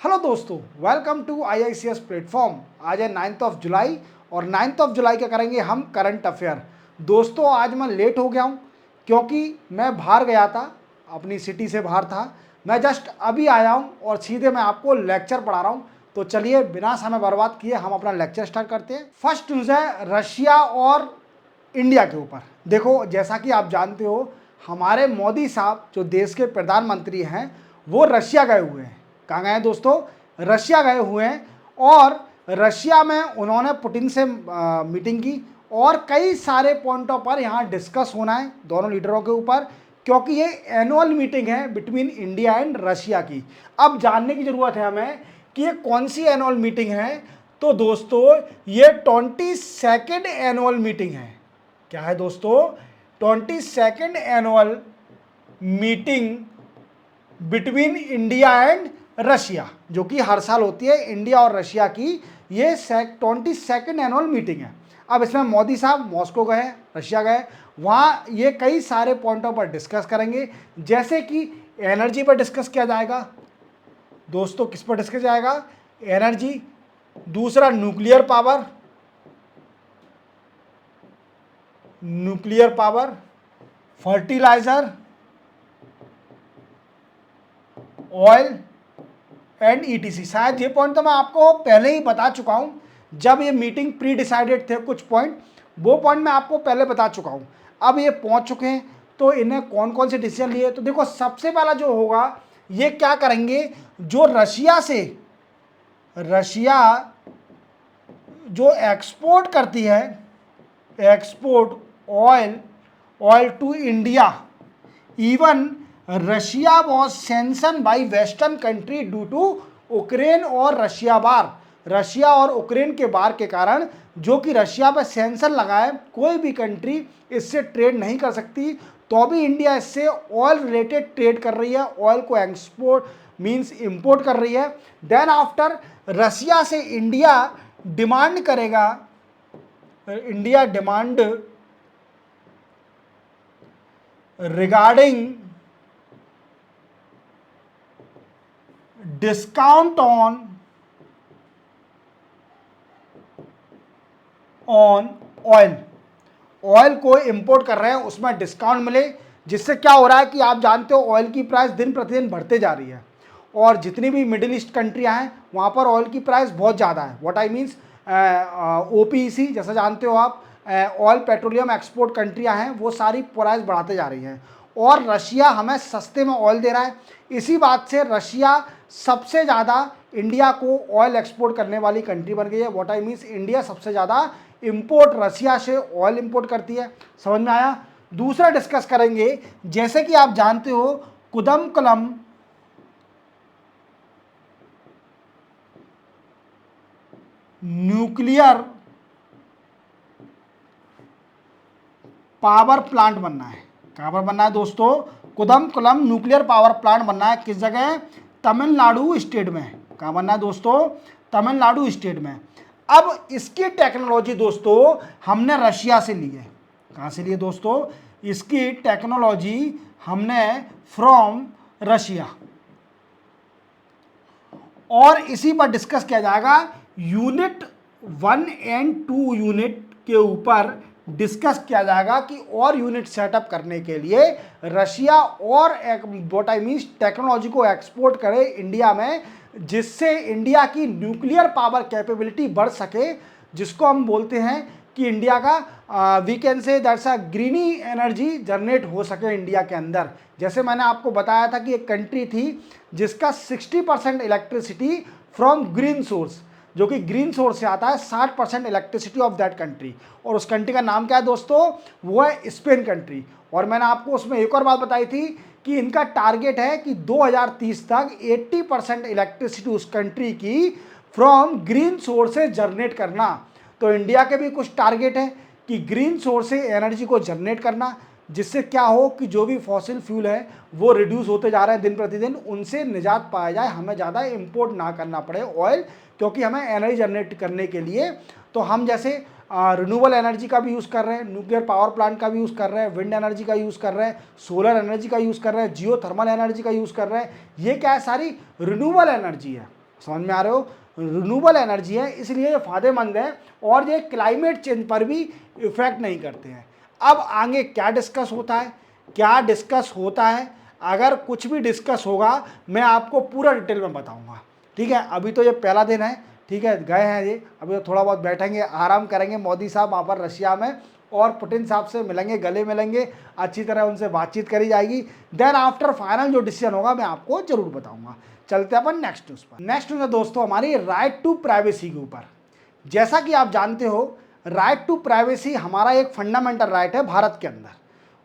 Hello दोस्तों, welcome to IICS platform. आज है 9th ऑफ जुलाई और 9th ऑफ जुलाई क्या करेंगे हम करंट अफेयर। दोस्तों आज मैं लेट हो गया हूँ क्योंकि मैं बाहर गया था, अपनी सिटी से बाहर था। मैं जस्ट अभी आया हूँ और सीधे मैं आपको लेक्चर पढ़ा रहा हूँ। तो चलिए बिना समय बर्बाद किए हम अपना लेक्चर स्टार्ट करते हैं। फर्स्ट न्यूज़ है रशिया और इंडिया के ऊपर। देखो जैसा कि आप जानते हो, हमारे मोदी साहब जो देश के प्रधानमंत्री हैं वो रशिया गए हुए हैं। कहाँ गए हैं दोस्तों? रशिया गए हुए हैं और रशिया में उन्होंने पुतिन से मीटिंग की और कई सारे पॉइंटों पर यहाँ डिस्कस होना है दोनों लीडरों के ऊपर, क्योंकि ये एनुअल मीटिंग है बिटवीन इंडिया एंड रशिया की। अब जानने की ज़रूरत है हमें कि ये कौन सी एनुअल मीटिंग है। तो दोस्तों ये 22nd एनुअल मीटिंग है। क्या है दोस्तों? 22nd annual meeting between India and Russia, जो कि हर साल होती है इंडिया और रशिया की। ये 22nd एनुअल मीटिंग है। अब इसमें मोदी साहब मॉस्को गए, रशिया गए, वहाँ ये कई सारे पॉइंटों पर डिस्कस करेंगे, जैसे कि एनर्जी पर डिस्कस किया जाएगा। दोस्तों किस पर डिस्कस जाएगा? एनर्जी। दूसरा nuclear power, fertilizer, oil and ETC। शायद ये पॉइंट तो मैं आपको पहले ही बता चुका हूँ, जब ये मीटिंग प्री डिसाइडेड थे कुछ पॉइंट, वो पॉइंट मैं आपको पहले बता चुका हूँ। अब ये पहुँच चुके हैं तो इन्हें कौन कौन से डिसीजन लिए। तो देखो सबसे पहला जो होगा, ये क्या करेंगे, जो रशिया जो एक्सपोर्ट करती है, export oil to India, even Russia was sanction by western country due to Ukraine और रशिया और उक्रेन के वार के कारण, जो कि रशिया पर सैंक्शन लगा है, कोई भी कंट्री इससे ट्रेड नहीं कर सकती। तो भी इंडिया इससे ऑयल रिलेटेड ट्रेड कर रही है, ऑयल को एक्सपोर्ट मींस इंपोर्ट कर रही है। देन आफ्टर रशिया से इंडिया डिमांड करेगा, India demand regarding discount on oil को इंपोर्ट कर रहे हैं, उसमें डिस्काउंट मिले। जिससे क्या हो रहा है कि आप जानते हो ऑयल की प्राइस दिन प्रतिदिन बढ़ते जा रही है और जितनी भी मिडिल ईस्ट कंट्रियां हैं वहां पर ऑयल की प्राइस बहुत ज़्यादा है। व्हाट आई मीन्स OPEC जैसा जानते हो आप, ऑयल पेट्रोलियम एक्सपोर्ट कंट्रियां हैं, वो सारी प्राइस बढ़ाते जा रही हैं और रशिया हमें सस्ते में ऑयल दे रहा है। इसी बात से रशिया सबसे ज़्यादा इंडिया को ऑयल एक्सपोर्ट करने वाली कंट्री बन गई है। व्हाट आई मीन्स इंडिया सबसे ज़्यादा इंपोर्ट रशिया से ऑयल इंपोर्ट करती है। समझ में आया? दूसरा डिस्कस करेंगे, जैसे कि आप जानते हो कुदमकुलम न्यूक्लियर पावर प्लांट बनना है। कहाँ पर बनना है दोस्तों? कुदमकुलम न्यूक्लियर पावर प्लांट बनना है। किस जगह? तमिलनाडु स्टेट में। कहाँ बनना है दोस्तों? तमिलनाडु स्टेट में। अब इसकी टेक्नोलॉजी दोस्तों हमने रशिया से ली है। कहाँ से लिए दोस्तों? इसकी टेक्नोलॉजी हमने फ्रॉम रशिया, और इसी पर डिस्कस किया जाएगा। यूनिट 1 एंड 2 यूनिट के ऊपर डिस्कस किया जाएगा कि और यूनिट सेटअप करने के लिए रशिया और व्हाट आई मीन्स टेक्नोलॉजी को एक्सपोर्ट करे इंडिया में, जिससे इंडिया की न्यूक्लियर पावर कैपेबिलिटी बढ़ सके, जिसको हम बोलते हैं कि इंडिया का we can say that's a greeny energy generate हो सके इंडिया के अंदर। जैसे मैंने आपको बताया था कि एक कंट्री थी जिसका 60% इलेक्ट्रिसिटी फ्रॉम ग्रीन सोर्स, जो कि ग्रीन सोर्स से आता है, 60% इलेक्ट्रिसिटी ऑफ दैट कंट्री, और उस कंट्री का नाम क्या है दोस्तों? वो है स्पेन कंट्री। और मैंने आपको उसमें एक और बात बताई थी कि इनका टारगेट है कि 2030 तक 80% इलेक्ट्रिसिटी उस कंट्री की फ्रॉम ग्रीन सोर्स से जनरेट करना। तो इंडिया के भी कुछ टारगेट है कि ग्रीन सोर्स से एनर्जी को जनरेट करना, जिससे क्या हो कि जो भी फॉसिल फ्यूल है वो रिड्यूस होते जा रहे हैं दिन प्रतिदिन, उनसे निजात पाया जाए, हमें ज़्यादा इंपोर्ट ना करना पड़े ऑयल, क्योंकि हमें एनर्जी जनरेट करने के लिए तो हम जैसे रिन्यूएबल एनर्जी का भी यूज़ कर रहे हैं, न्यूक्लियर पावर प्लांट का भी यूज़ कर रहे हैं, विंड एनर्जी का यूज़ कर रहे हैं, सोलर एनर्जी का यूज़ कर रहे हैं, जियो थर्मल एनर्जी का यूज़ कर रहे हैं। ये क्या है? सारी रिन्यूएबल एनर्जी है। समझ में आ रहे हो, रिन्यूएबल एनर्जी है इसलिए ये फायदेमंद है और ये क्लाइमेट चेंज पर भी इफेक्ट नहीं करते हैं। अब आगे क्या डिस्कस होता है, क्या डिस्कस होता है, अगर कुछ भी डिस्कस होगा मैं आपको पूरा डिटेल में बताऊंगा, ठीक है। अभी तो ये पहला दिन है, ठीक है, गए हैं ये, अभी तो थोड़ा बहुत बैठेंगे, आराम करेंगे। मोदी साहब वहाँ पर रशिया में और पुतिन साहब से मिलेंगे, गले मिलेंगे, अच्छी तरह उनसे बातचीत करी जाएगी। देन आफ्टर फाइनल जो डिसीजन होगा मैं आपको जरूर बताऊंगा। चलते हैं अपन नेक्स्ट न्यूज़ पर। नेक्स्ट न्यूज़ है दोस्तों हमारी राइट टू प्राइवेसी के ऊपर। जैसा कि आप जानते हो राइट टू प्राइवेसी हमारा एक फंडामेंटल राइट है भारत के अंदर,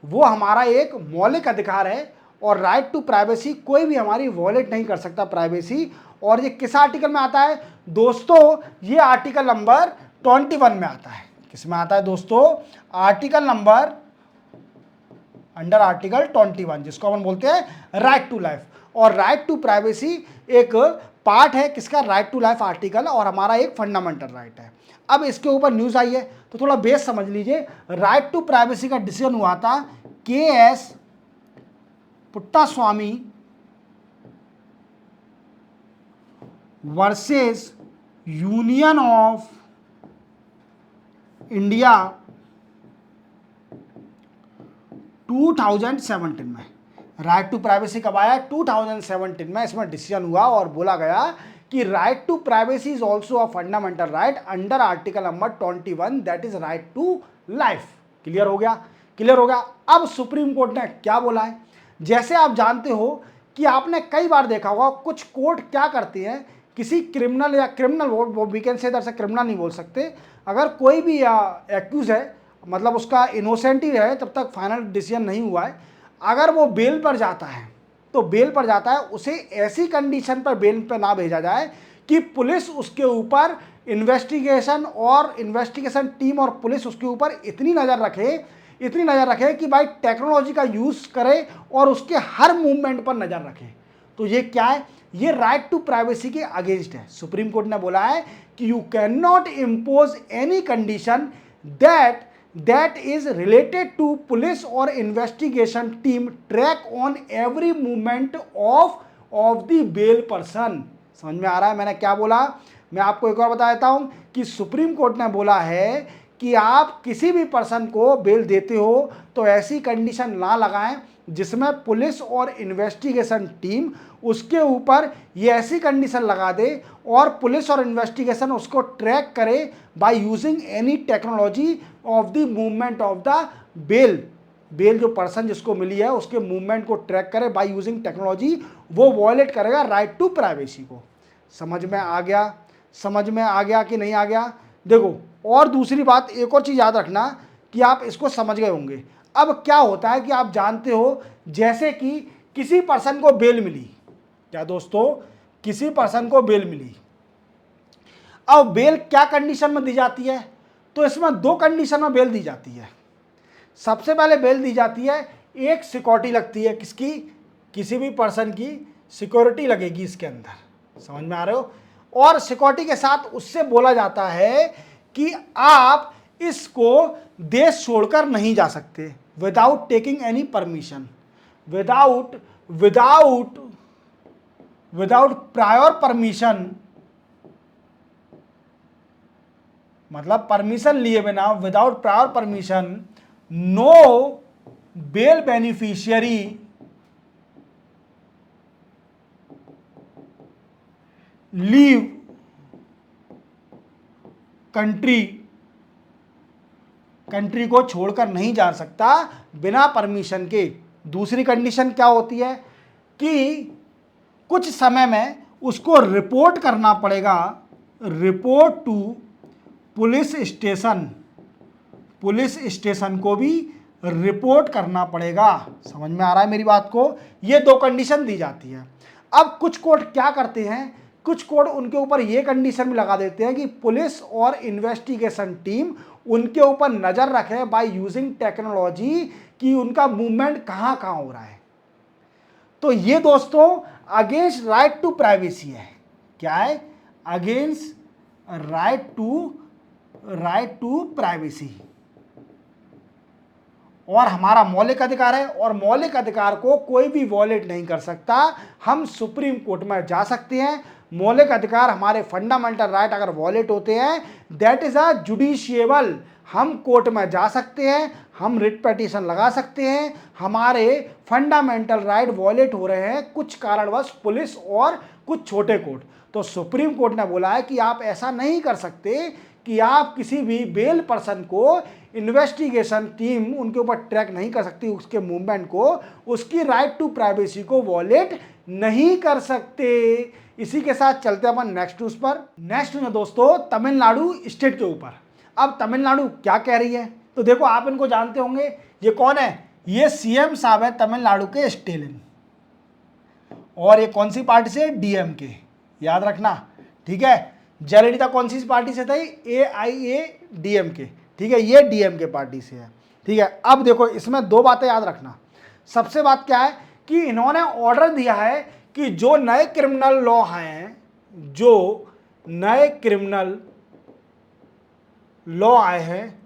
वो हमारा एक मौलिक अधिकार है और राइट टू प्राइवेसी कोई भी हमारी वॉयलेट नहीं कर सकता प्राइवेसी। और ये किस आर्टिकल में आता है दोस्तों, ये आर्टिकल नंबर 21 में आता है। किस में आता है दोस्तों, आर्टिकल नंबर अंडर आर्टिकल 21 जिसको अपन बोलते हैं राइट टू लाइफ। और राइट टू प्राइवेसी एक पार्ट है किसका, राइट टू लाइफ आर्टिकल, और हमारा एक फंडामेंटल राइट है। अब इसके ऊपर न्यूज़ आई है तो थोड़ा बेस समझ लीजिए। राइट टू प्राइवेसी का डिसीजन हुआ था KS Puttaswamy versus union of India 2017 में। राइट टू प्राइवेसी कब आया, 2017 में इसमें डिसीजन हुआ और बोला गया कि right to privacy is also a fundamental right under article number 21 that is right to life. Clear हो गया, क्लियर हो गया। अब सुप्रीम कोर्ट ने क्या बोला है, जैसे आप जानते हो कि आपने कई बार देखा होगा कुछ कोर्ट क्या करती हैं, किसी क्रिमिनल या क्रिमिनल वो वीकेंड से इधर से क्रिमिनल नहीं बोल सकते, अगर कोई भी एक्यूज है मतलब उसका इनोसेंट ही है तब तक फाइनल डिसीजन नहीं हुआ है, अगर वो बेल पर जाता है तो बेल पर जाता है उसे ऐसी कंडीशन पर बेल पर ना भेजा जाए कि पुलिस उसके ऊपर इन्वेस्टिगेशन और इन्वेस्टिगेशन टीम और पुलिस उसके ऊपर इतनी नज़र रखे कि भाई टेक्नोलॉजी का यूज़ करे और उसके हर मूवमेंट पर नज़र रखे। तो ये क्या है, ये राइट टू प्राइवेसी के अगेंस्ट है। सुप्रीम कोर्ट ने बोला है कि you can not impose any condition that is related to police or investigation team track on every movement of the bail person। समझ में आ रहा है मैंने क्या बोला, मैं आपको एक और बता देता हूं कि सुप्रीम कोर्ट ने बोला है कि आप किसी भी पर्सन को बेल देते हो तो ऐसी कंडीशन ना लगाएं जिसमें पुलिस और इन्वेस्टिगेशन टीम उसके ऊपर ये ऐसी कंडीशन लगा दे और पुलिस और इन्वेस्टिगेशन उसको ट्रैक करे by using any technology of the movement of the bail जो पर्सन जिसको मिली है उसके मूवमेंट को ट्रैक करे बाय यूजिंग टेक्नोलॉजी, वो वॉयलेट करेगा राइट टू प्राइवेसी को। समझ में आ गया, समझ में आ गया कि नहीं आ गया। देखो और दूसरी बात, एक और चीज़ याद रखना कि आप इसको समझ गए होंगे। अब क्या होता है कि आप जानते हो जैसे कि किसी पर्सन को बेल मिली, क्या दोस्तों, किसी पर्सन को बेल मिली, अब बेल क्या कंडीशन में दी जाती है, तो इसमें दो कंडीशन में बेल दी जाती है। सबसे पहले बेल दी जाती है, एक सिक्योरिटी लगती है, किसकी, किसी भी पर्सन की सिक्योरिटी लगेगी इसके अंदर, समझ में आ रहे हो, और सिक्योरिटी के साथ उससे बोला जाता है कि आप इसको देश छोड़कर नहीं जा सकते without taking any permission, without prior permission, मतलब परमिशन लिए बिना, without prior permission, no bail beneficiary leave country को छोड़कर नहीं जा सकता बिना परमिशन के। दूसरी कंडीशन क्या होती है कि कुछ समय में उसको रिपोर्ट करना पड़ेगा, रिपोर्ट टू पुलिस स्टेशन को भी रिपोर्ट करना पड़ेगा। समझ में आ रहा है मेरी बात को, ये दो कंडीशन दी जाती है। अब कुछ कोर्ट क्या करते हैं, कुछ कोर्ट उनके ऊपर ये कंडीशन भी लगा देते हैं कि पुलिस और इन्वेस्टिगेशन टीम उनके ऊपर नज़र रखे बाय यूजिंग टेक्नोलॉजी कि उनका मूवमेंट कहाँ कहाँ हो रहा है। तो ये दोस्तों अगेंस्ट राइट टू प्राइवेसी है। क्या है, अगेंस्ट राइट टू प्राइवेसी। और हमारा मौलिक अधिकार है, और मौलिक अधिकार को कोई भी वॉयलेट नहीं कर सकता। हम सुप्रीम कोर्ट में जा सकते हैं। मौलिक अधिकार हमारे फंडामेंटल राइट अगर वॉयलेट होते हैं, दैट इज अ जुडिशिएबल। हम कोर्ट में जा सकते हैं, हम रिट पिटीशन लगा सकते हैं। हमारे फंडामेंटल राइट वॉयलेट हो रहे हैं कुछ कारणवश पुलिस और कुछ छोटे कोर्ट, तो सुप्रीम कोर्ट ने बोला है कि आप ऐसा नहीं कर सकते कि आप किसी भी बेल पर्सन को, इन्वेस्टिगेशन टीम उनके ऊपर ट्रैक नहीं कर सकती, उसके मूवमेंट को, उसकी राइट टू प्राइवेसी को वॉयलेट नहीं कर सकते। इसी के साथ चलते अपन नेक्स्ट न्यूज पर। नेक्स्ट न्यूज दोस्तों तमिलनाडु स्टेट के ऊपर। अब तमिलनाडु क्या कह रही है, तो देखो आप इनको जानते होंगे, ये कौन है, ये सीएम साहब है तमिलनाडु के, स्टेलिन। और ये कौन सी पार्टी से, डीएमके, याद रखना, ठीक है। जयललिता कौन सी पार्टी से थी, AIADMK, ठीक है, ये डीएमके पार्टी से है, ठीक है। अब देखो इसमें दो बातें याद रखना। सबसे बात क्या है कि इन्होंने ऑर्डर दिया है कि जो नए क्रिमिनल लॉ हैं, जो नए क्रिमिनल लॉ आए हैं,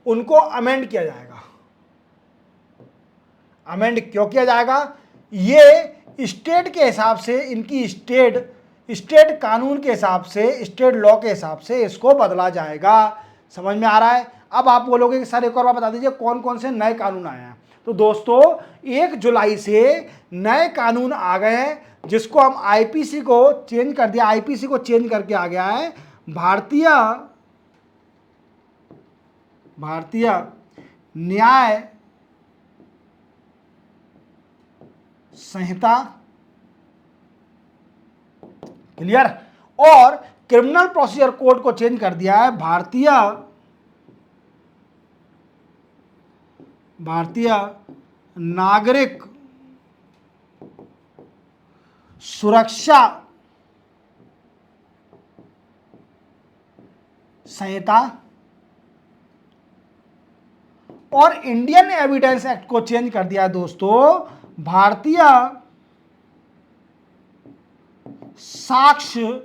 उनको अमेंड किया जाएगा। अमेंड क्यों किया जाएगा, ये स्टेट के हिसाब से, इनकी स्टेट कानून के हिसाब से, स्टेट लॉ के हिसाब से इसको बदला जाएगा। समझ में आ रहा है। अब आप बोलोगे कि सर एक और बात बता दीजिए कौन कौन से नए कानून आए हैं। तो दोस्तों 1 जुलाई से नए कानून आ गए हैं, जिसको हम आईपीसी को चेंज कर दिया, आईपीसी को चेंज करके आ गया है भारतीय न्याय संहिता, क्लियर। और क्रिमिनल प्रोसीजर कोड को चेंज कर दिया है भारतीय नागरिक सुरक्षा संहिता, और इंडियन एविडेंस एक्ट को चेंज कर दिया है दोस्तों भारतीय साक्ष्य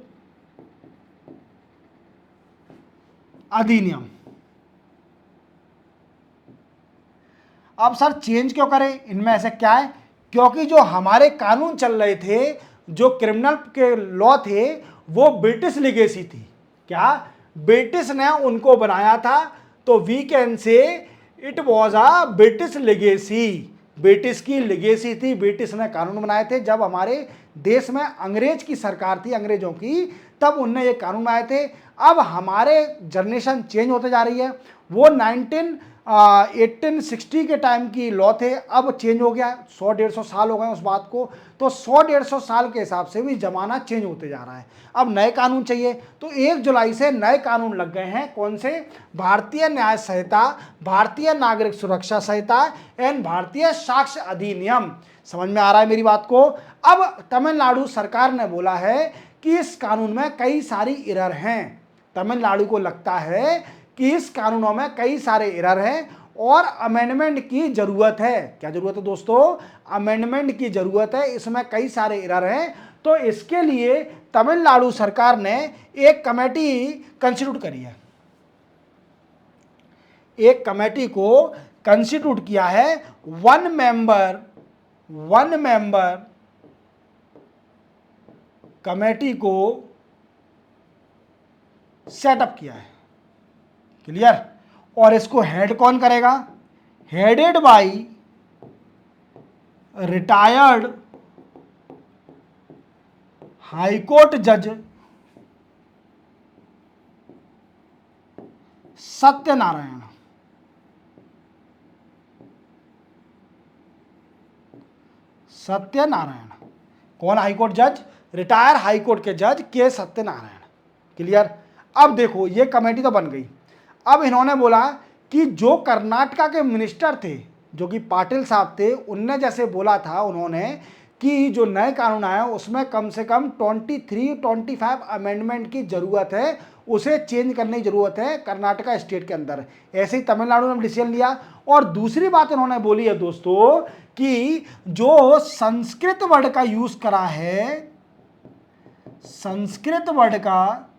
अधिनियम। अब सर चेंज क्यों करें, इनमें ऐसा क्या है, क्योंकि जो हमारे कानून चल रहे थे, जो क्रिमिनल के लॉ थे, वो ब्रिटिश लिगेसी थी। क्या ब्रिटिश ने उनको बनाया था, तो we can say it was a British legacy. British की लिगेसी थी, ब्रिटिश ने कानून बनाए थे। जब हमारे देश में अंग्रेज की सरकार थी, अंग्रेजों की, तब उनने ये कानून बनाए थे। अब हमारे जनरेशन चेंज होते जा रही है। वो 1860 के टाइम की लॉ थे, अब चेंज हो गया, 100-150 साल हो गए उस बात को। तो 100-150 साल के हिसाब से भी जमाना चेंज होते जा रहा है। अब नए कानून चाहिए, तो 1 जुलाई से नए कानून लग गए हैं। कौन से, भारतीय न्याय संहिता, भारतीय नागरिक सुरक्षा संहिता एंड भारतीय साक्ष्य अधिनियम। समझ में आ रहा है मेरी बात को। अब तमिलनाडु सरकार ने बोला है कि इस कानून में कई सारी एरर हैं। तमिलनाडु को लगता है कि इस कानूनों में कई सारे एरर हैं और अमेंडमेंट की जरूरत है। क्या जरूरत है दोस्तों, अमेंडमेंट की जरूरत है, इसमें कई सारे एरर हैं। तो इसके लिए तमिलनाडु सरकार ने एक कमेटी कंस्टिट्यूट करी है, एक कमेटी को कंस्टिट्यूट किया है। वन मेंबर कमेटी को सेटअप किया है, क्लियर। और इसको हेड कौन करेगा, हेडेड बाय रिटायर्ड हाईकोर्ट जज सत्यनारायण। कौन हाईकोर्ट जज, रिटायर हाईकोर्ट के जज के सत्यनारायण, क्लियर। अब देखो ये कमेटी तो बन गई। अब इन्होंने बोला कि जो कर्नाटका के मिनिस्टर थे, जो कि पाटिल साहब थे, उनने जैसे बोला था उन्होंने कि जो नए कानून आए उसमें कम से कम 23-25 अमेंडमेंट की ज़रूरत है, उसे चेंज करने की ज़रूरत है कर्नाटका स्टेट के अंदर। ऐसे ही तमिलनाडु ने डिसीजन लिया। और दूसरी बात इन्होंने बोली है दोस्तों कि जो संस्कृत वर्ड का यूज़ करा है, संस्कृत वर्ड का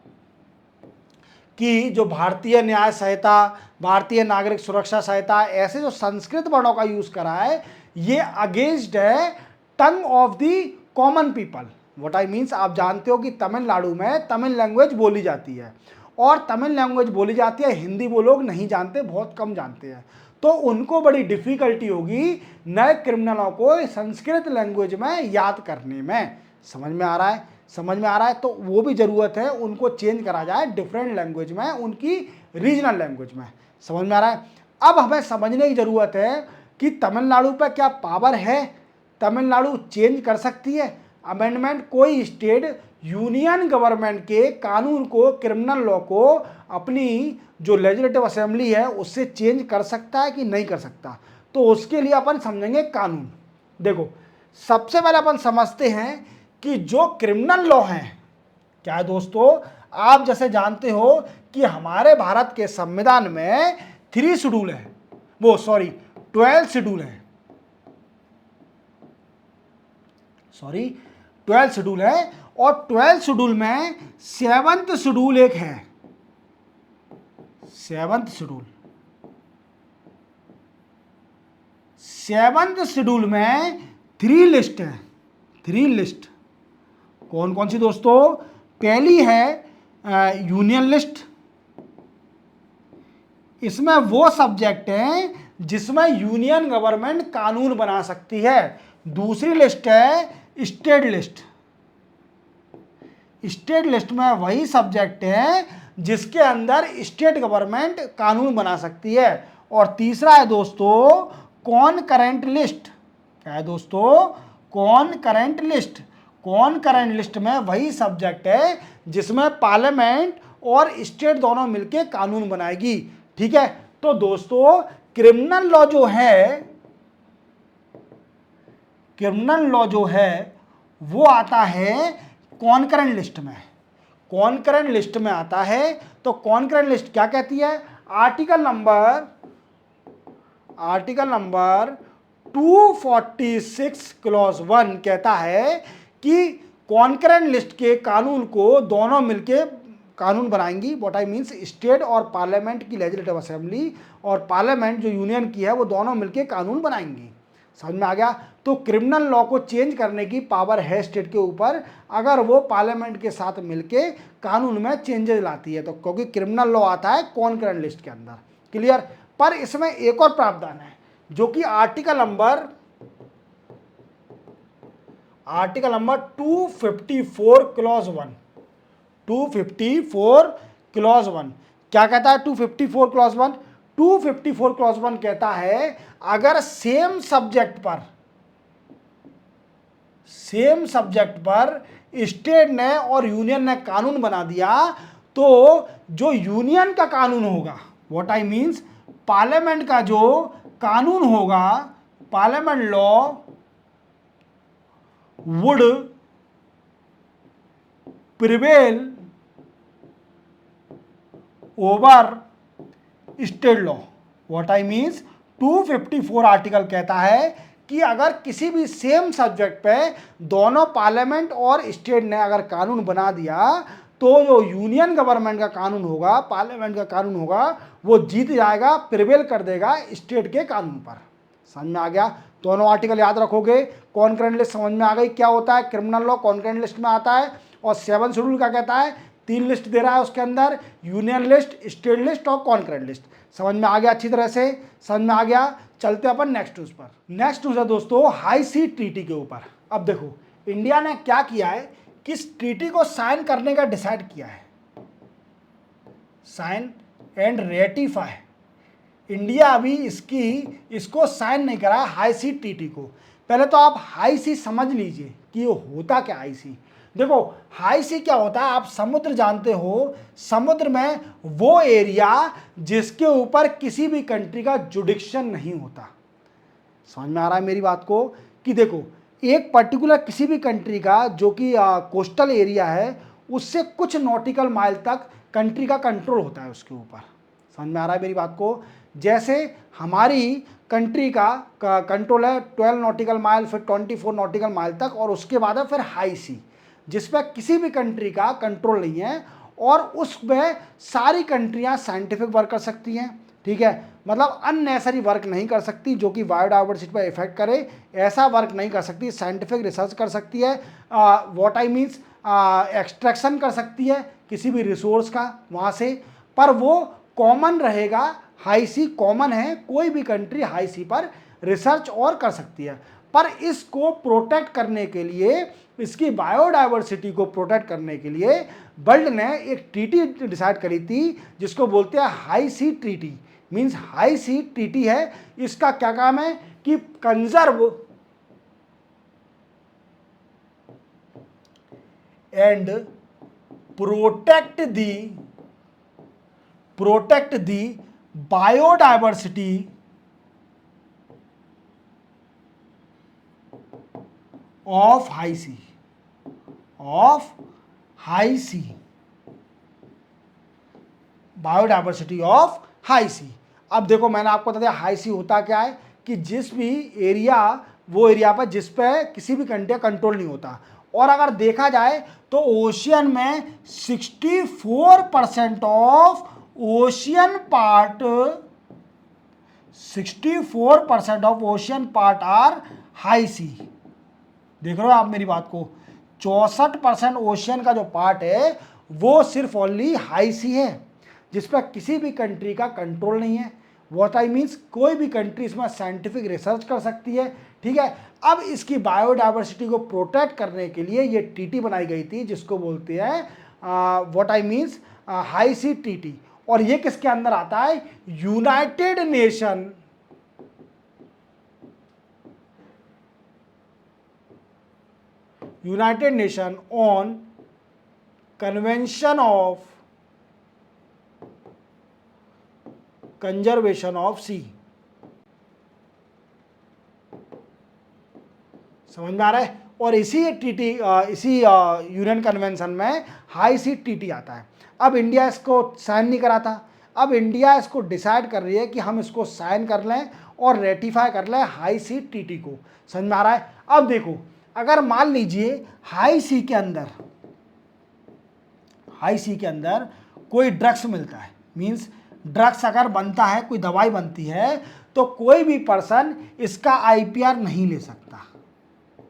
कि जो भारतीय न्याय संहिता, भारतीय नागरिक सुरक्षा संहिता, ऐसे जो संस्कृत वर्णों का यूज करा है, ये अगेंस्ट है tongue of the common people. What I means, आप जानते हो कि तमिलनाडु में तमिल लैंग्वेज बोली जाती है, और तमिल लैंग्वेज बोली जाती है, हिंदी वो लोग नहीं जानते, बहुत कम जानते हैं। तो उनको बड़ी डिफिकल्टी होगी नए क्रिमिनलों को संस्कृत लैंग्वेज में याद करने में। समझ में आ रहा है? समझ में आ रहा है? तो वो भी ज़रूरत है उनको चेंज करा जाए डिफरेंट लैंग्वेज में, उनकी रीजनल लैंग्वेज में। समझ में आ रहा है? अब हमें समझने की ज़रूरत है कि तमिलनाडु पर क्या पावर है, तमिलनाडु चेंज कर सकती है अमेंडमेंट। कोई स्टेट यूनियन गवर्नमेंट के कानून को, क्रिमिनल लॉ को अपनी जो लेजिस्लेटिव असेंबली है उससे चेंज कर सकता है कि नहीं कर सकता। तो उसके लिए अपन समझेंगे कानून। देखो, सबसे पहले अपन समझते हैं कि जो क्रिमिनल लॉ हैं, क्या है दोस्तों, आप जैसे जानते हो कि हमारे भारत के संविधान में 3 शेड्यूल है, 12 शेड्यूल है, 12 शेड्यूल है, और 12 शेड्यूल में 7th शेड्यूल एक है, 7th शेड्यूल। 7th शेड्यूल में 3 लिस्ट है, 3 लिस्ट। कौन कौन सी दोस्तों? पहली है यूनियन लिस्ट, इसमें वो सब्जेक्ट हैं जिसमें यूनियन गवर्नमेंट कानून बना सकती है। दूसरी लिस्ट है स्टेट लिस्ट, स्टेट लिस्ट में वही सब्जेक्ट है जिसके अंदर स्टेट गवर्नमेंट कानून बना सकती है। और तीसरा है दोस्तों कॉनकरेंट लिस्ट। क्या है दोस्तों? कॉनकरेंट लिस्ट। कॉनकरेंट लिस्ट में वही सब्जेक्ट है जिसमें पार्लियामेंट और स्टेट दोनों मिलकर कानून बनाएगी। ठीक है, तो दोस्तों क्रिमिनल लॉ जो है, क्रिमिनल लॉ जो है वो आता है कॉनकरेंट लिस्ट में, कॉनकरेंट लिस्ट में आता है। तो कॉनकरेंट लिस्ट क्या कहती है? आर्टिकल नंबर 246 क्लॉज 1 कहता है कि कॉनकरेंट लिस्ट के कानून को दोनों मिलके कानून बनाएंगी। व्हाट आई मीन्स, स्टेट और पार्लियामेंट की लेजिस्लेटिव असेंबली और पार्लियामेंट जो यूनियन की है वो दोनों मिलके कानून बनाएंगी। समझ में आ गया? तो क्रिमिनल लॉ को चेंज करने की पावर है स्टेट के ऊपर, अगर वो पार्लियामेंट के साथ मिलके कानून में चेंजेस लाती है तो, क्योंकि क्रिमिनल लॉ आता है कॉनकरेंट लिस्ट के अंदर। क्लियर? पर इसमें एक और प्रावधान है जो कि आर्टिकल नंबर 254 क्लॉज 1, 254 क्लॉज 1 क्या कहता है? 254 क्लॉज 1, 254 क्लॉज 1 कहता है अगर सेम सब्जेक्ट पर स्टेट ने और यूनियन ने कानून बना दिया तो जो यूनियन का कानून होगा, व्हाट आई मीन्स, पार्लियामेंट का जो कानून होगा, parliament law would prevail over state law. What I means, 254 article कहता है कि अगर किसी भी सेम सब्जेक्ट पे दोनों पार्लियामेंट और स्टेट ने अगर कानून बना दिया तो जो यूनियन गवर्नमेंट का कानून होगा, पार्लियामेंट का कानून होगा, वो जीत जाएगा, प्रिवेल कर देगा स्टेट के कानून पर। समझ में आ गया? दोनों आर्टिकल याद रखोगे। कॉनकरेंट लिस्ट समझ में आ गई क्या होता है? क्रिमिनल लॉ कॉनकरेंट लिस्ट में आता है। और 7 शेड्यूल का कहता है, 3 लिस्ट दे रहा है उसके अंदर, यूनियन लिस्ट, स्टेट लिस्ट और कॉनकरेंट लिस्ट। समझ में आ गया? अच्छी तरह से समझ में आ गया। चलते अपन नेक्स्ट न्यूज पर। नेक्स्ट न्यूज है दोस्तों हाई सी ट्रीटी के ऊपर। अब देखो इंडिया ने क्या किया है कि इस ट्रीटी को साइन करने का डिसाइड किया है, साइन एंड रेटिफाई। इंडिया अभी इसको साइन नहीं करा हाई सी ट्रीटी को। पहले तो आप हाई सी समझ लीजिए कि ये होता क्या हाई सी। देखो हाई सी क्या होता है, आप समुद्र जानते हो, समुद्र में वो एरिया जिसके ऊपर किसी भी कंट्री का जुडिक्शन नहीं होता। समझ में आ रहा है मेरी बात को? कि देखो एक पर्टिकुलर किसी भी कंट्री का जो कि कोस्टल एरिया है उससे कुछ नॉटिकल माइल तक कंट्री का कंट्रोल होता है उसके ऊपर। समझ में आ रहा है मेरी बात को? जैसे हमारी कंट्री का कंट्रोल है 12 नॉटिकल माइल, फिर 24 नॉटिकल माइल तक, और उसके बाद है फिर हाई सी जिसमें किसी भी कंट्री का कंट्रोल नहीं है। और उसमें सारी कंट्रियां साइंटिफिक वर्क कर सकती हैं, ठीक है, मतलब अननेसेसरी वर्क नहीं कर सकती जो कि बायोडाइवर्सिटी पर इफेक्ट करे, ऐसा वर्क नहीं कर सकती, साइंटिफिक रिसर्च कर सकती है, व्हाट आई मीन्स एक्सट्रैक्शन कर सकती है किसी भी रिसोर्स का वहाँ से, पर वो कॉमन रहेगा, हाई सी कॉमन है, कोई भी कंट्री हाई सी पर रिसर्च और कर सकती है। पर इसको प्रोटेक्ट करने के लिए, इसकी बायोडाइवर्सिटी को प्रोटेक्ट करने के लिए वर्ल्ड ने एक ट्रीटी डिसाइड करी थी जिसको बोलते हैं high sea treaty, means high sea treaty है। इसका क्या काम है कि conserve and protect the biodiversity of high sea, biodiversity of high sea. अब देखो मैंने आपको बता दिया हाई सी होता क्या है कि जिस भी एरिया, वो एरिया पर जिस पे किसी भी कंट्री का कंट्रोल नहीं होता, और अगर देखा जाए तो ओशियन में 64% of ocean part, 64% of ocean part are high sea. देख रहे हो आप मेरी बात को, 64% ओशियन का जो पार्ट है वो सिर्फ ओनली हाई सी है, जिस पर किसी भी कंट्री का कंट्रोल नहीं है। व्हाट आई मीन्स कोई भी कंट्री इसमें साइंटिफिक रिसर्च कर सकती है, ठीक है। अब इसकी बायोडाइवर्सिटी को प्रोटेक्ट करने के लिए ये ट्रीटी बनाई गई थी जिसको बोलते हैं what I means high sea treaty. और ये किसके अंदर आता है? United Nation on convention of conservation of sea. समझ में आ रहा है? और इसी ट्रीटी, इसी यूएन कन्वेंशन में हाई सी ट्रीटी आता है। अब इंडिया इसको साइन नहीं करा था, अब इंडिया इसको डिसाइड कर रही है कि हम इसको साइन कर लें और रेटिफाई कर लें हाई सी ट्रीटी को। समझ में आ रहा है? अब देखो, अगर मान लीजिए हाई सी के अंदर कोई ड्रग्स मिलता है, मीन्स ड्रग्स अगर बनता है, कोई दवाई बनती है, तो कोई भी पर्सन इसका आईपीआर नहीं ले सकता।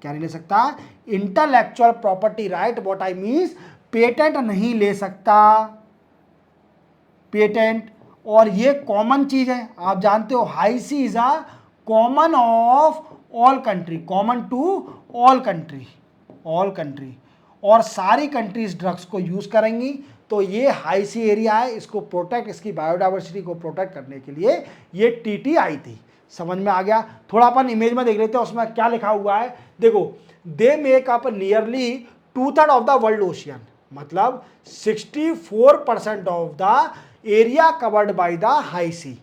क्या नहीं ले सकता? Intellectual property right, what I means patent नहीं ले सकता, पेटेंट। और ये कॉमन चीज है, आप जानते हो high sea is a common of all country, common to all country, और सारी कंट्रीज ड्रग्स को यूज करेंगी। तो ये हाई सी एरिया है, इसको प्रोटेक्ट, इसकी बायोडाइवर्सिटी को प्रोटेक्ट करने के लिए ये टीटी आई थी। समझ में आ गया? थोड़ा अपन इमेज में देख लेते हैं उसमें क्या लिखा हुआ है। देखो, they make up nearly 2/3 of the world ocean, मतलब 64% of the area covered by the high sea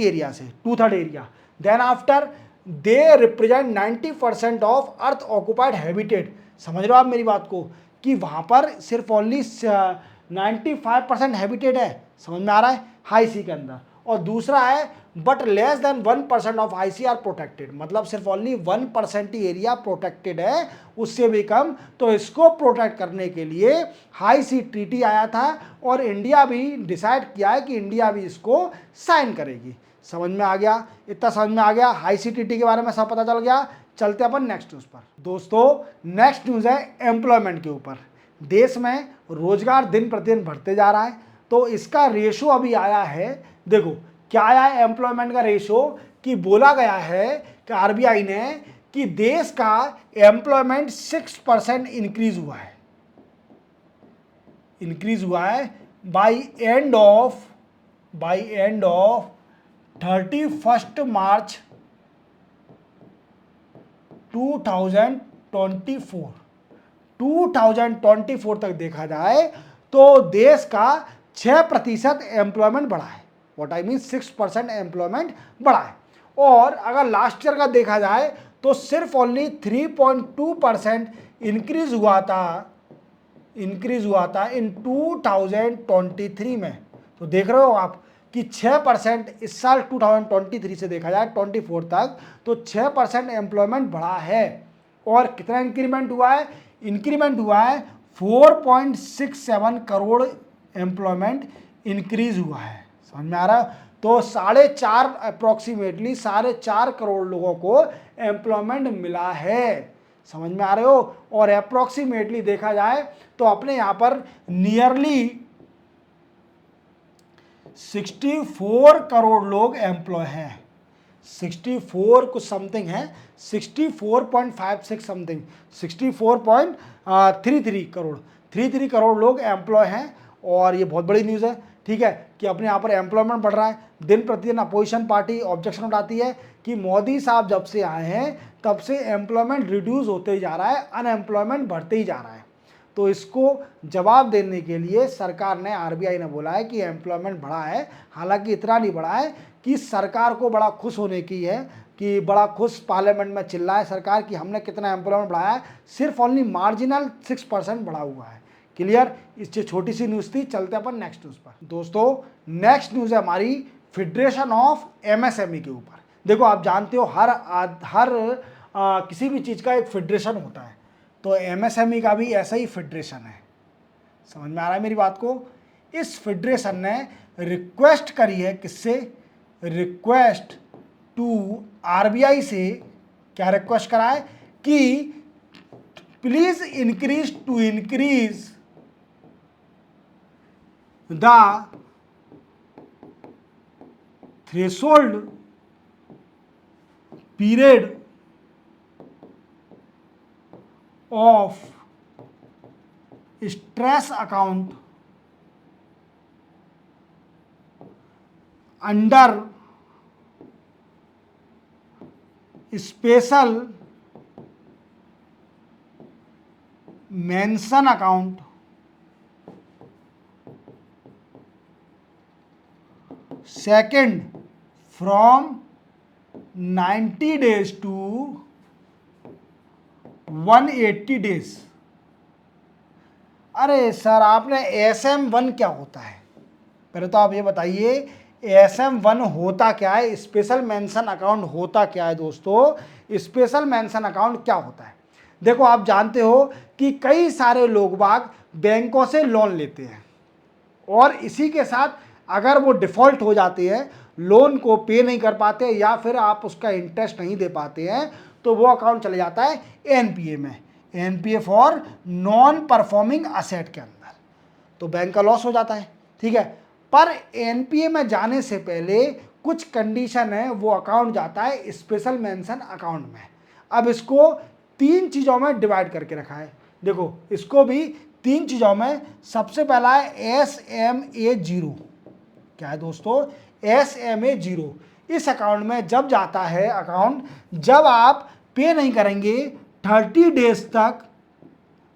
area से 2/3 area. Then after they represent 90% of earth occupied habitat. समझ रहे हो आप मेरी बात को, कि वहां पर सिर्फ ओनली 95% हैबिटेट है। समझ में आ रहा है? हाई सी के अंदर। और दूसरा है but less than 1% of high C R protected, मतलब सिर्फ ओनली 1% ही एरिया प्रोटेक्टेड है, उससे भी कम। तो इसको प्रोटेक्ट करने के लिए हाई सी ट्रीटी आया था, और इंडिया भी डिसाइड किया है कि इंडिया भी इसको साइन करेगी। समझ में आ गया? इतना समझ में आ गया? हाई सी ट्रीटी के बारे में सब पता चल गया। चलते अपन नेक्स्ट न्यूज पर। दोस्तों, नेक्स्ट न्यूज है एम्प्लॉयमेंट के ऊपर। देश में रोजगार दिन प्रतिदिन बढ़ते जा रहा है, तो इसका रेशो अभी आया है। देखो क्या आया है एम्प्लॉयमेंट का रेशो, कि बोला गया है कि आरबीआई ने कि देश का एम्प्लॉयमेंट 6% इंक्रीज हुआ है बाय एंड ऑफ 31 मार्च 2024 तक देखा जाए तो देश का 6% एम्प्लॉयमेंट बढ़ा है। व्हाट आई मीन 6% एम्प्लॉयमेंट बढ़ा है। और अगर लास्ट ईयर का देखा जाए तो सिर्फ ओनली 3.2% इंक्रीज हुआ था इन 2023 में। तो देख रहे हो आप कि 6% इस साल 2023 से देखा जाए 24 तक, तो 6% एम्प्लॉयमेंट बढ़ा है। और कितना इंक्रीमेंट हुआ है? इंक्रीमेंट हुआ है 4.67 करोड़ एम्प्लॉयमेंट इंक्रीज हुआ है। समझ में आ रहा है? तो 4.5 अप्रोक्सीमेटली 4.5 करोड़ लोगों को एम्प्लॉयमेंट मिला है। समझ में आ रहे हो? और अप्रोक्सीमेटली देखा जाए तो अपने यहाँ पर नियरली 64 करोड़ लोग एम्प्लॉय हैं। 64 कुछ समथिंग है, 64.56 समथिंग, 64.33 करोड़, 33 करोड़ लोग एम्प्लॉय हैं। और ये बहुत बड़ी न्यूज़ है, ठीक है, कि अपने यहाँ पर एम्प्लॉयमेंट बढ़ रहा है। दिन प्रतिदिन अपोजिशन पार्टी ऑब्जेक्शन उठाती है कि मोदी साहब जब से आए हैं तब से एम्प्लॉयमेंट रिड्यूस होते ही जा रहा है, अनएम्प्लॉयमेंट बढ़ते ही जा रहा है। तो इसको जवाब देने के लिए सरकार ने, आरबीआई ने बोला है कि एम्प्लॉयमेंट बढ़ा है। हालांकि इतना नहीं बढ़ा है कि सरकार को बड़ा खुश होने की है, कि बड़ा खुश पार्लियामेंट में चिल्लाए सरकार कि हमने कितना एम्प्लॉयमेंट बढ़ाया है। सिर्फ ओनली मार्जिनल 6% बढ़ा हुआ है। क्लियर? इससे छोटी सी न्यूज़ थी। चलते अपन नेक्स्ट न्यूज़ पर। दोस्तों, नेक्स्ट न्यूज़ है हमारी फेडरेशन ऑफ एमएसएमई के ऊपर। देखो, आप जानते हो हर किसी भी चीज़ का एक फेडरेशन होता है, तो एमएसएमई का भी ऐसा ही फेडरेशन है। समझ में आ रहा है मेरी बात को? इस फेडरेशन ने रिक्वेस्ट करी है, किससे? रिक्वेस्ट टू आरबीआई से। क्या रिक्वेस्ट करा है? कि please increase the threshold period of stress account under special mention account second from 90 days to 180 days। अरे सर, आपने SM1 क्या होता है? पहले तो आप ये बताइए, SM1 होता क्या है? स्पेशल मेंशन अकाउंट होता क्या है? दोस्तों, स्पेशल मेंशन अकाउंट क्या होता है? देखो, आप जानते हो कि कई सारे लोग बाग बैंकों से लोन लेते हैं और इसी के साथ अगर वो डिफ़ॉल्ट हो जाते हैं, लोन को पे नहीं कर पाते या फिर आप उसका इंटरेस्ट नहीं दे पाते हैं, तो वो अकाउंट चले जाता है एनपीए में। NPA for non performing asset के अंदर, तो बैंक का लॉस हो जाता है। ठीक है, पर एनपीए में जाने से पहले कुछ कंडीशन है, वो अकाउंट जाता है स्पेशल मेंशन अकाउंट में। अब इसको 3 चीज़ों में डिवाइड करके रखा है। देखो, इसको भी 3 चीज़ों में। सबसे पहला है SMA0। क्या है दोस्तों? SMA0। इस अकाउंट में जब जाता है अकाउंट, जब आप पे नहीं करेंगे 30 डेज तक,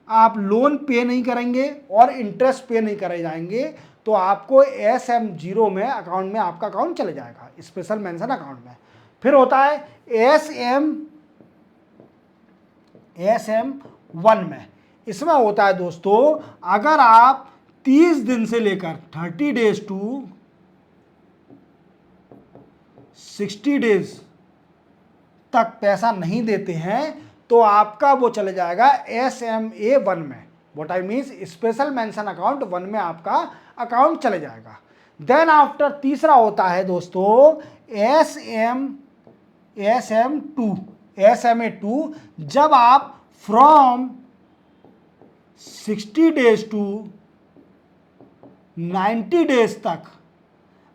आप लोन पे नहीं करेंगे और इंटरेस्ट पे नहीं करे जाएंगे, तो आपको SM0 में अकाउंट में आपका अकाउंट चले जाएगा, स्पेशल मेंशन अकाउंट में। फिर होता है SM1 में। इसमें होता है दोस्तों, अगर आप 30 दिन से लेकर 30 डेज टू 60 डेज तक पैसा नहीं देते हैं, तो आपका वो चले जाएगा SMA1 में। What I means, special mention account 1 में आपका अकाउंट चले जाएगा। देन आफ्टर तीसरा होता है दोस्तों SMA2। जब आप फ्रॉम 60 डेज टू 90 डेज तक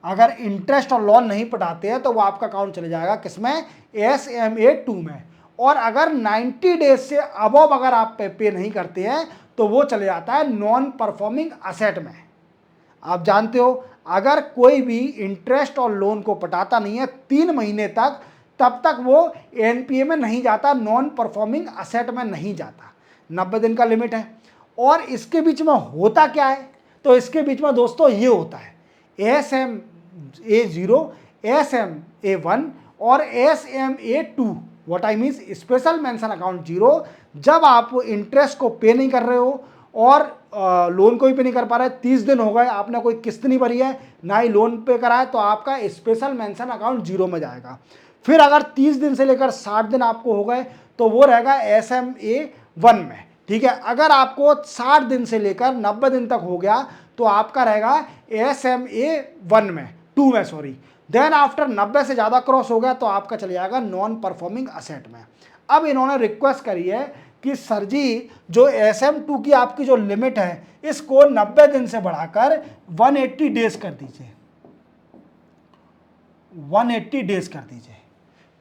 अगर इंटरेस्ट और लोन नहीं पटाते हैं, तो वो आपका अकाउंट चले जाएगा किसमें? SMA2 में। और अगर 90 डेज से अबव अगर आप पे नहीं करते हैं, तो वो चले जाता है नॉन परफॉर्मिंग असेट में। आप जानते हो, अगर कोई भी इंटरेस्ट और लोन को पटाता नहीं है 3 महीने तक, तब तक वो एनपीए में नहीं जाता, नॉन परफॉर्मिंग असेट में नहीं जाता। 90 दिन का लिमिट है। और इसके बीच में होता क्या है? तो इसके बीच में दोस्तों ये होता है SMA0, SMA1 और SMA2। What I means, special mention account 0। जब आप इंटरेस्ट को पे नहीं कर रहे हो और लोन को भी पे नहीं कर पा रहे, 30 दिन हो गए, आपने कोई किस्त नहीं भरी है, ना ही लोन पे करा है, तो आपका स्पेशल मेंशन अकाउंट 0 में जाएगा। फिर अगर 30 दिन से लेकर 60 दिन आपको हो गए, तो वो रहेगा SMA1 में। ठीक है। अगर आपको 60 दिन से लेकर 90 दिन तक हो गया तो आपका रहेगा SMA 1 में 2 में सॉरी। देन आफ्टर 90 से ज़्यादा क्रॉस हो गया तो आपका चले जाएगा नॉन परफॉर्मिंग असेट में। अब इन्होंने रिक्वेस्ट करी है कि सर जी जो SM2 की आपकी जो लिमिट है इसको 90 दिन से बढ़ाकर 180 डेज कर दीजिए, 180 डेज कर दीजिए।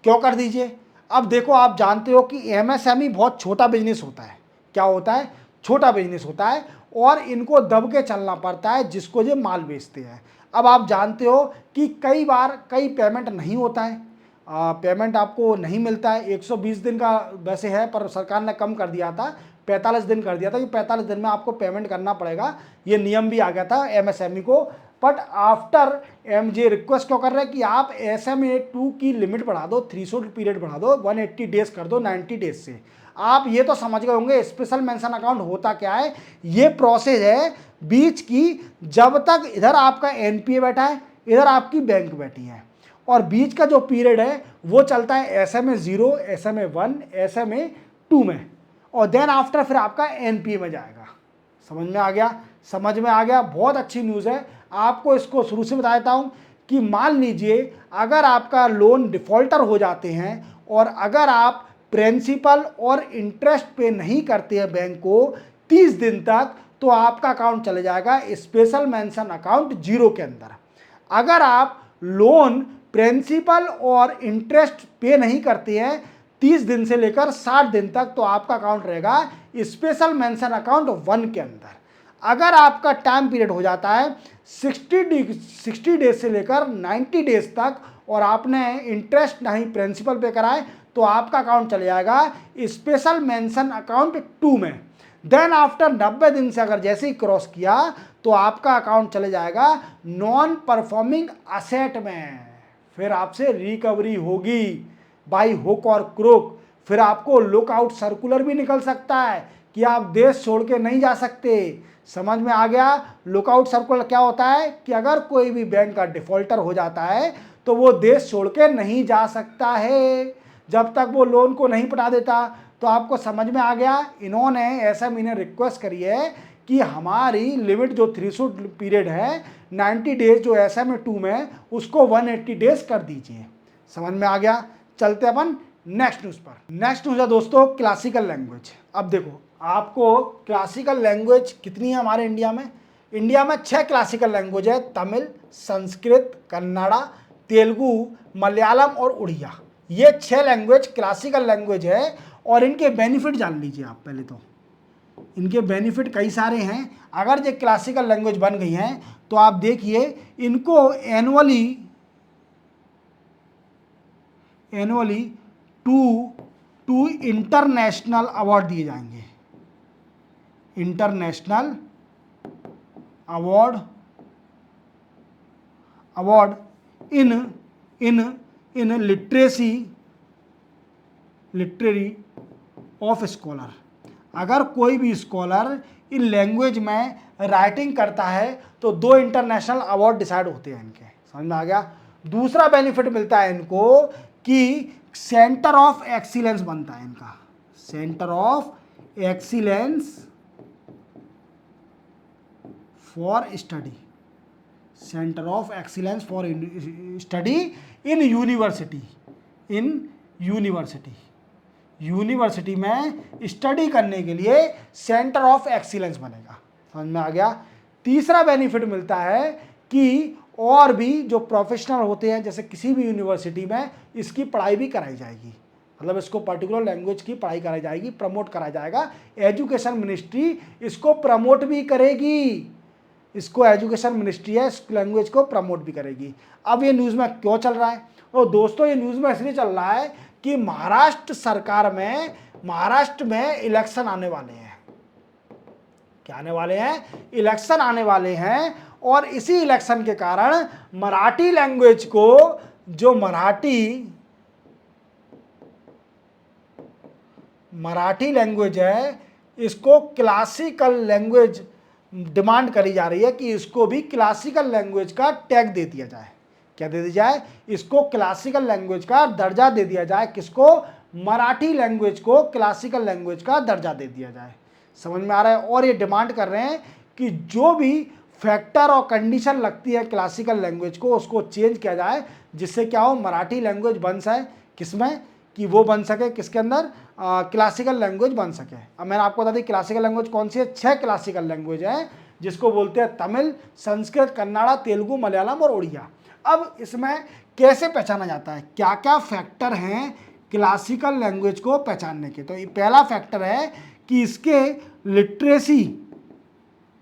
क्यों कर दीजिए? अब देखो, आप जानते हो कि MSME बहुत छोटा बिजनेस होता है। क्या होता है? छोटा बिजनेस होता है और इनको दब के चलना पड़ता है जिसको ये माल बेचते हैं। अब आप जानते हो कि कई बार कई पेमेंट नहीं होता है, पेमेंट आपको नहीं मिलता है। 120 दिन का वैसे है पर सरकार ने कम कर दिया था, 45 दिन कर दिया था कि 45 दिन में आपको पेमेंट करना पड़ेगा, ये नियम भी आ गया था MSME को। बट आफ्टर MJ रिक्वेस्ट क्यों कर रहे हैं कि आप SMA 2 की लिमिट बढ़ा दो, थ्रेशोल्ड पीरियड बढ़ा दो, 180 डेज कर दो 90 डेज से। आप ये तो समझ गए होंगे स्पेशल मेंशन अकाउंट होता क्या है। ये प्रोसेस है बीच की, जब तक इधर आपका NPA बैठा है, इधर आपकी बैंक बैठी है, और बीच का जो पीरियड है वो चलता है SMA 0, SMA 1, SMA 2 में, और देन आफ्टर फिर आपका NPA में जाएगा। समझ में आ गया? समझ में आ गया। बहुत अच्छी न्यूज़ है। आपको इसको शुरू से बता देता हूँ कि मान लीजिए अगर आपका लोन डिफॉल्टर हो जाते हैं और अगर आप प्रिंसिपल और इंटरेस्ट पे नहीं करते हैं बैंक को 30 दिन तक, तो आपका अकाउंट चले जाएगा स्पेशल मेंशन अकाउंट 0 के अंदर। अगर आप लोन प्रिंसिपल और इंटरेस्ट पे नहीं करते हैं 30 दिन से लेकर 60 दिन तक, तो आपका अकाउंट रहेगा स्पेशल मेंशन अकाउंट 1 के अंदर। अगर आपका टाइम पीरियड हो जाता है 60 डेज से लेकर 90 डेज तक और आपने इंटरेस्ट नहीं प्रिंसिपल पे कराए, तो आपका अकाउंट चले जाएगा स्पेशल मेंशन अकाउंट 2 में। देन आफ्टर 90 दिन से अगर जैसे ही क्रॉस किया तो आपका अकाउंट चले जाएगा नॉन परफॉर्मिंग असेट में। फिर आपसे रिकवरी होगी बाई हुक और क्रोक। फिर आपको लुकआउट सर्कुलर भी निकल सकता है कि आप देश छोड़ के नहीं जा सकते। समझ में आ गया? लुकआउट सर्कुलर क्या होता है कि अगर कोई भी बैंक का डिफॉल्टर हो जाता है तो वो देश छोड़ के नहीं जा सकता है जब तक वो लोन को नहीं पटा देता। तो आपको समझ में आ गया? इन्होंने SME ने रिक्वेस्ट करी है कि हमारी लिमिट जो थ्रेशोल्ड पीरियड है 90 डेज जो SMA 2 में, उसको 180 डेज कर दीजिए। समझ में आ गया? चलते अपन नेक्स्ट न्यूज़ पर। नेक्स्ट न्यूज़ है दोस्तों क्लासिकल लैंग्वेज। अब देखो, आपको क्लासिकल लैंग्वेज कितनी है हमारे इंडिया में? इंडिया में 6 क्लासिकल लैंग्वेज है, तमिल, संस्कृत, कन्नड़ा, तेलुगु, मलयालम और उड़िया। ये 6 लैंग्वेज क्लासिकल लैंग्वेज है और इनके बेनिफिट जान लीजिए आप पहले तो। इनके बेनिफिट कई सारे हैं। अगर ये क्लासिकल लैंग्वेज बन गई हैं तो आप देखिए इनको एनुअली 2 इंटरनेशनल अवार्ड दिए जाएंगे। International award in literary of scholar. अगर कोई भी स्कॉलर इन लैंग्वेज में राइटिंग करता है तो 2 इंटरनेशनल अवार्ड डिसाइड होते हैं इनके। समझ में आ गया? दूसरा बेनिफिट मिलता है इनको कि सेंटर ऑफ एक्सीलेंस बनता है इनका। Centre of excellence for study, centre of excellence for study in university. University में स्टडी करने के लिए सेंटर ऑफ एक्सीलेंस बनेगा। समझ में आ गया? तीसरा बेनिफिट मिलता है कि और भी जो प्रोफेशनल होते हैं जैसे किसी भी यूनिवर्सिटी में इसकी पढ़ाई भी कराई जाएगी, मतलब इसको पर्टिकुलर लैंग्वेज की पढ़ाई कराई जाएगी, प्रमोट करा जाएगा। एजुकेशन मिनिस्ट्री इसको प्रमोट भी करेगी, इसको एजुकेशन मिनिस्ट्री है इस लैंग्वेज को प्रमोट भी करेगी। अब ये न्यूज़ में क्यों चल रहा है? और दोस्तों ये न्यूज़ में इसलिए चल रहा है कि महाराष्ट्र में इलेक्शन आने वाले हैं। क्या आने वाले हैं? इलेक्शन आने वाले हैं और इसी इलेक्शन के कारण मराठी लैंग्वेज को, जो मराठी लैंग्वेज है, इसको क्लासिकल लैंग्वेज डिमांड करी जा रही है कि इसको भी क्लासिकल लैंग्वेज का टैग दे दिया जाए। क्या दे दिया जाए? इसको क्लासिकल लैंग्वेज का दर्जा दे दिया जाए। किसको? मराठी लैंग्वेज को क्लासिकल लैंग्वेज का दर्जा दे दिया जाए। समझ में आ रहा है। और ये डिमांड कर रहे हैं कि जो भी फैक्टर और कंडीशन लगती है क्लासिकल लैंग्वेज को उसको चेंज किया जाए, जिससे क्या हो मराठी लैंग्वेज बन सके किसमें, कि वो बन सके किसके अंदर, क्लासिकल लैंग्वेज बन सके। अब मैंने आपको बता दी क्लासिकल लैंग्वेज कौन सी है, 6 क्लासिकल लैंग्वेज है, जिसको बोलते हैं तमिल, संस्कृत, कन्नड़ा, तेलुगु, मलयालम और उड़िया। अब इसमें कैसे पहचाना जाता है, क्या क्या फैक्टर हैं क्लासिकल लैंग्वेज को पहचानने के। तो ये पहला फैक्टर है कि इसके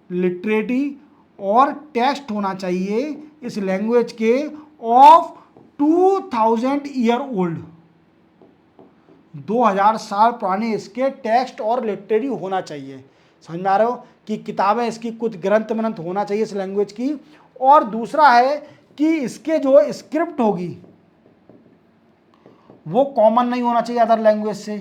लिटरेटी और टेक्स्ट होना चाहिए इस लैंग्वेज के ऑफ 2000 ईयर ओल्ड, 2000 साल पुराने इसके टेक्स्ट और लिटरेरी होना चाहिए। समझ में आ रहे हो कि किताबें इसकी कुछ ग्रंथ मनंथ होना चाहिए इस लैंग्वेज की। और दूसरा है कि इसके जो स्क्रिप्ट होगी वो कॉमन नहीं होना चाहिए अदर लैंग्वेज से।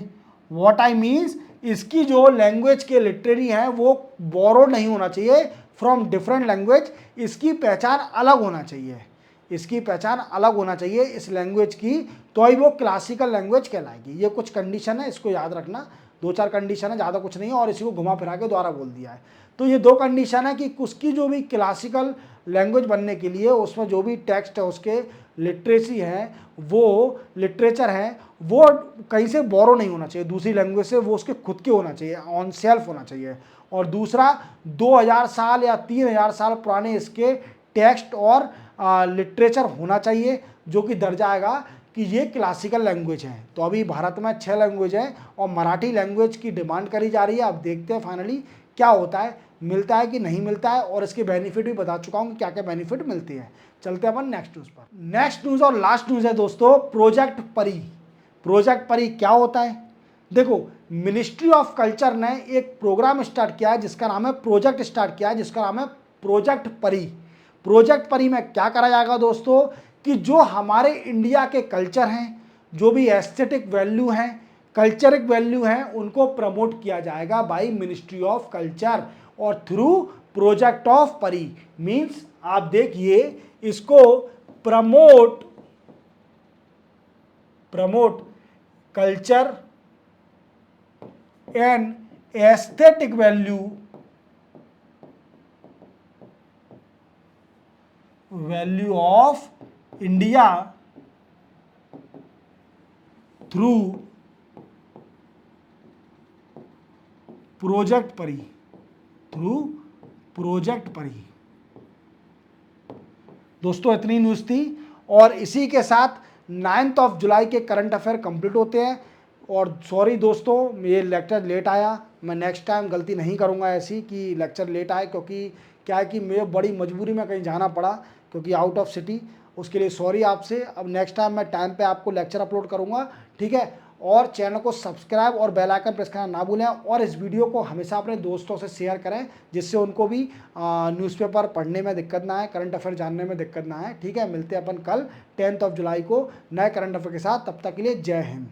व्हाट आई मीन्स, इसकी जो लैंग्वेज के लिटरेरी हैं वो बोरोड नहीं होना चाहिए फ्रॉम डिफरेंट लैंग्वेज, इसकी पहचान अलग होना चाहिए, इसकी पहचान अलग होना चाहिए इस लैंग्वेज की, तो ही वो क्लासिकल लैंग्वेज कहलाएगी। ये कुछ कंडीशन है, इसको याद रखना, 2-4 कंडीशन है, ज़्यादा कुछ नहीं है, और इसी को घुमा फिरा के द्वारा बोल दिया है। तो ये 2 कंडीशन है कि उसकी जो भी क्लासिकल लैंग्वेज बनने के लिए उसमें जो भी टेक्स्ट है उसके लिटरेसी है, वो लिटरेचर है, वो कहीं से बोरो नहीं होना चाहिए दूसरी लैंग्वेज से, वो उसके खुद के होना चाहिए, ऑन सेल्फ होना चाहिए। और दूसरा 2000 साल या 3000 साल पुराने इसके टेक्स्ट और लिटरेचर होना चाहिए, जो कि दर्ज आएगा कि ये क्लासिकल लैंग्वेज है। तो अभी भारत में 6 लैंग्वेज है और मराठी लैंग्वेज की डिमांड करी जा रही है। अब देखते हैं फाइनली क्या होता है, मिलता है कि नहीं मिलता है, और इसके बेनिफिट भी बता चुका हूँ कि क्या क्या बेनिफिट मिलते हैं। चलते हैं अपन नेक्स्ट न्यूज़ पर। नेक्स्ट न्यूज़ और लास्ट न्यूज़ है दोस्तों, प्रोजेक्ट परी। प्रोजेक्ट परी क्या होता है, देखो मिनिस्ट्री ऑफ कल्चर ने एक प्रोग्राम स्टार्ट किया है जिसका नाम है, प्रोजेक्ट स्टार्ट किया है जिसका नाम है प्रोजेक्ट परी। प्रोजेक्ट परी में क्या करा जाएगा दोस्तों, कि जो हमारे इंडिया के कल्चर हैं, जो भी एस्थेटिक वैल्यू हैं, कल्चरिक वैल्यू हैं, उनको प्रमोट किया जाएगा बाय मिनिस्ट्री ऑफ कल्चर और थ्रू प्रोजेक्ट ऑफ परी। मीन्स आप देखिए इसको promote culture and aesthetic value of India through project परी। दोस्तों इतनी न्यूज़ थी, और इसी के साथ 9 जुलाई के करंट अफेयर कंप्लीट होते हैं। और सॉरी दोस्तों, ये लेक्चर लेट आया, मैं नेक्स्ट टाइम गलती नहीं करूंगा ऐसी कि लेक्चर लेट आए, क्योंकि क्या है कि मुझे बड़ी मजबूरी में कहीं जाना पड़ा, क्योंकि आउट ऑफ सिटी, उसके लिए सॉरी आपसे। अब नेक्स्ट टाइम मैं टाइम पे आपको लेक्चर अपलोड करूंगा, ठीक है। और चैनल को सब्सक्राइब और बेल आइकन प्रेस करना ना भूलें, और इस वीडियो को हमेशा अपने दोस्तों से शेयर करें, जिससे उनको भी न्यूज़पेपर पढ़ने में दिक्कत ना आए, करंट अफेयर जानने में दिक्कत ना आए, ठीक है। मिलते हैं अपन कल 10 जुलाई को नए करंट अफेयर के साथ, तब तक के लिए जय हिंद।